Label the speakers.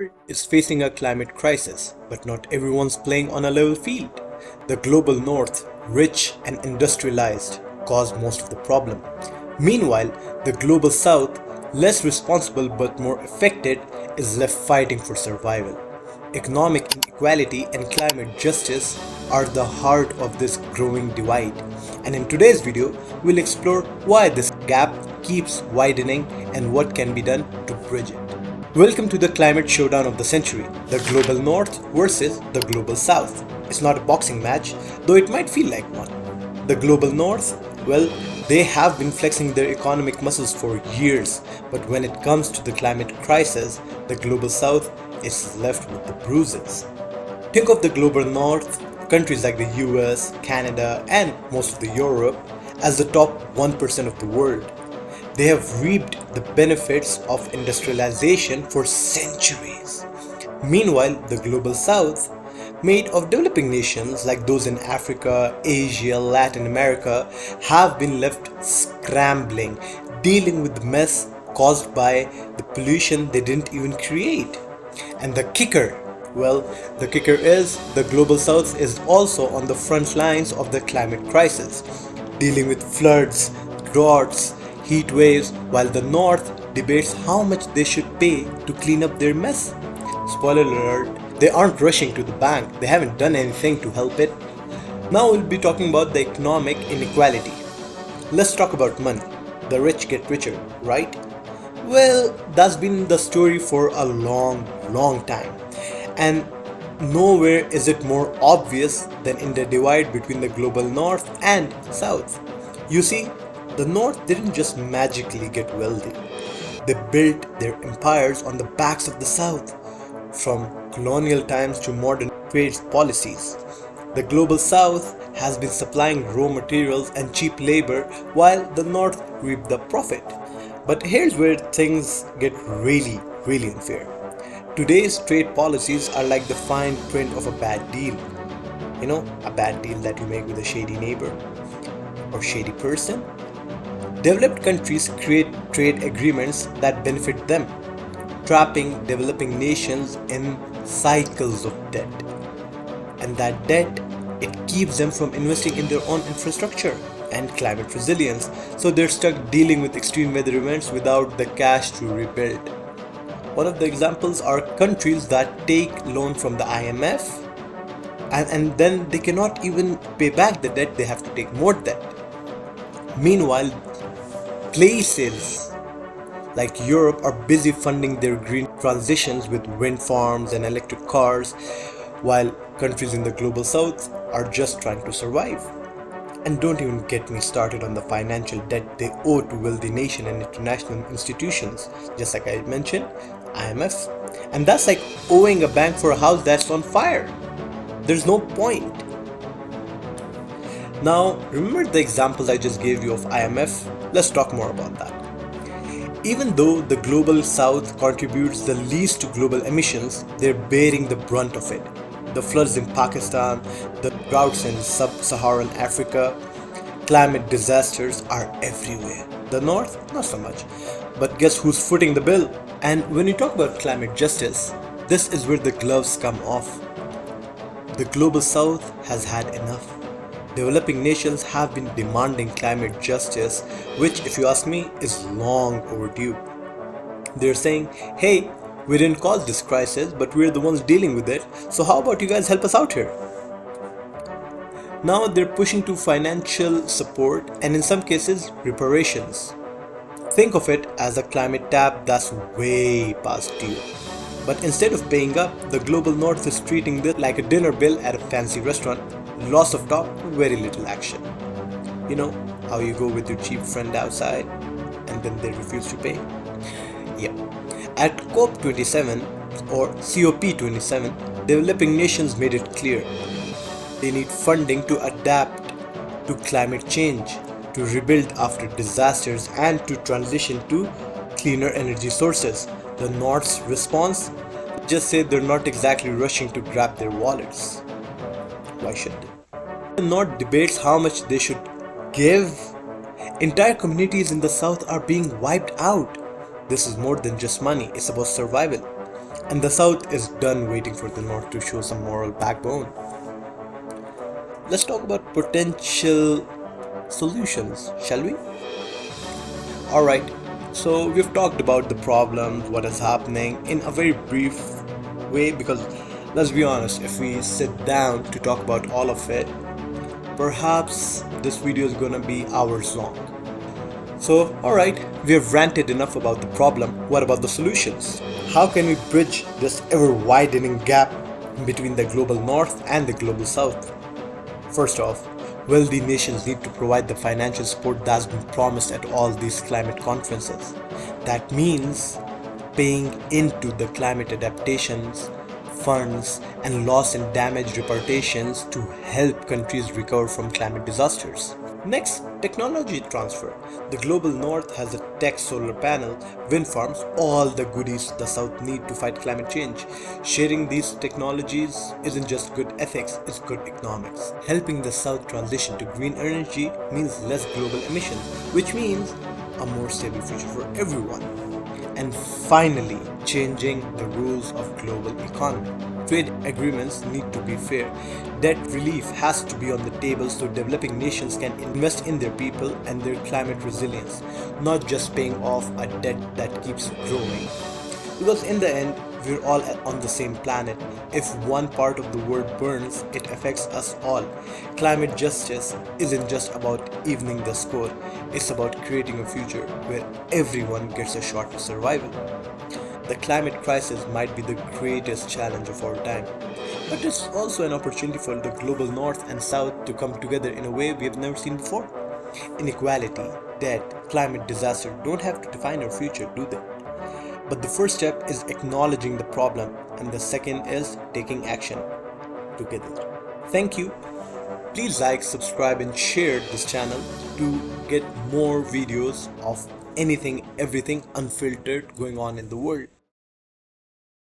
Speaker 1: world is facing a climate crisis, but not everyone's playing on a level field. The global north, rich and industrialized, caused most of the problem. Meanwhile, the global south, less responsible but more affected, is left fighting for survival. Economic inequality and climate justice are the heart of this growing divide. And in today's video, we'll explore why this gap keeps widening and what can be done to bridge it. Welcome to the climate showdown of the century, the global north versus the global south. It's not a boxing match, though it might feel like one. The global north, well, they have been flexing their economic muscles for years, but when it comes to the climate crisis, the global south is left with the bruises. Think of the global north, countries like the US, Canada, and most of the Europe as the top 1% of the world. They have reaped the benefits of industrialization for centuries. Meanwhile, the global south, made of developing nations like those in Africa, Asia, Latin America, have been left scrambling, dealing with the mess caused by the pollution they didn't even create. And the kicker, well, the kicker is the global south is also on the front lines of the climate crisis, dealing with floods, droughts, heat waves, while the north debates how much they should pay to clean up their mess. Spoiler alert, they aren't rushing to the bank, they haven't done anything to help it. Now we'll be talking about the economic inequality. Let's talk about money. The rich get richer, right? Well, that's been the story for a long time. And nowhere is it more obvious than in the divide between the global north and south. You see, the north didn't just magically get wealthy. They built their empires on the backs of the south, from colonial times to modern trade policies. The global south has been supplying raw materials and cheap labor while the north reaped the profit. But here's where things get really unfair. Today's trade policies are like the fine print of a bad deal. You know, a bad deal that you make with a shady neighbor or shady person. Developed countries create trade agreements that benefit them, trapping developing nations in cycles of debt. And that debt, it keeps them from investing in their own infrastructure and climate resilience, so they're stuck dealing with extreme weather events without the cash to rebuild. One of the examples are countries that take loan from the IMF and then they cannot even pay back the debt, they have to take more debt. Meanwhile, places like Europe are busy funding their green transitions with wind farms and electric cars, while countries in the global south are just trying to survive. And don't even get me started on the financial debt they owe to wealthy nations and international institutions, just like I mentioned, IMF. And that's like owing a bank for a house that's on fire. There's no point. Now, remember the examples I just gave you of IMF? Let's talk more about that. Even though the global south contributes the least to global emissions, they're bearing the brunt of it. The floods in Pakistan, the droughts in sub-Saharan Africa, climate disasters are everywhere. The north, not so much. But guess who's footing the bill? And when you talk about climate justice, this is where the gloves come off. The global south has had enough. Developing nations have been demanding climate justice, which, if you ask me, is long overdue. They're saying, hey, we didn't cause this crisis, but we're the ones dealing with it, so how about you guys help us out here? Now they're pushing to financial support and in some cases reparations. Think of it as a climate tab that's way past due. But instead of paying up, the global north is treating this like a dinner bill at a fancy restaurant. Lots of talk, very little action. You know how you go with your cheap friend outside and then they refuse to pay? Yeah. At COP27 or COP27, developing nations made it clear they need funding to adapt to climate change, to rebuild after disasters, and to transition to cleaner energy sources. The North's response? Just say they're not exactly rushing to grab their wallets. Why should they? The North debates how much they should give. Entire communities in the South are being wiped out. This is more than just money, it's about survival. and the South is done waiting for the North to show some moral backbone. Let's talk about potential solutions, shall we? Alright, so we've talked about the problems, what is happening in a very brief way, because let's be honest, if we sit down to talk about all of it, perhaps this video is gonna be hours long. So, alright, we have ranted enough about the problem. What about the solutions? How can we bridge this ever widening gap between the global north and the global south? First off, wealthy nations need to provide the financial support that's been promised at all these climate conferences. That means paying into the climate adaptations funds and loss and damage reparations to help countries recover from climate disasters. Next, technology transfer. The global north has a tech solar panel, wind farms, all the goodies the south need to fight climate change. Sharing these technologies isn't just good ethics, it's good economics. Helping the south transition to green energy means less global emissions, which means a more stable future for everyone. And finally, changing the rules of global economy. Trade agreements need to be fair. Debt relief has to be on the table so developing nations can invest in their people and their climate resilience, not just paying off a debt that keeps growing. Because in the end, we're all on the same planet. If one part of the world burns, it affects us all. Climate justice isn't just about evening the score, it's about creating a future where everyone gets a shot at survival. The climate crisis might be the greatest challenge of our time, but it's also an opportunity for the global north and south to come together in a way we have never seen before. Inequality, debt, climate disaster don't have to define our future, do they? But the first step is acknowledging the problem, and the second is taking action together. Thank you. Please like, subscribe, and share this channel to get more videos of anything, everything unfiltered going on in the world.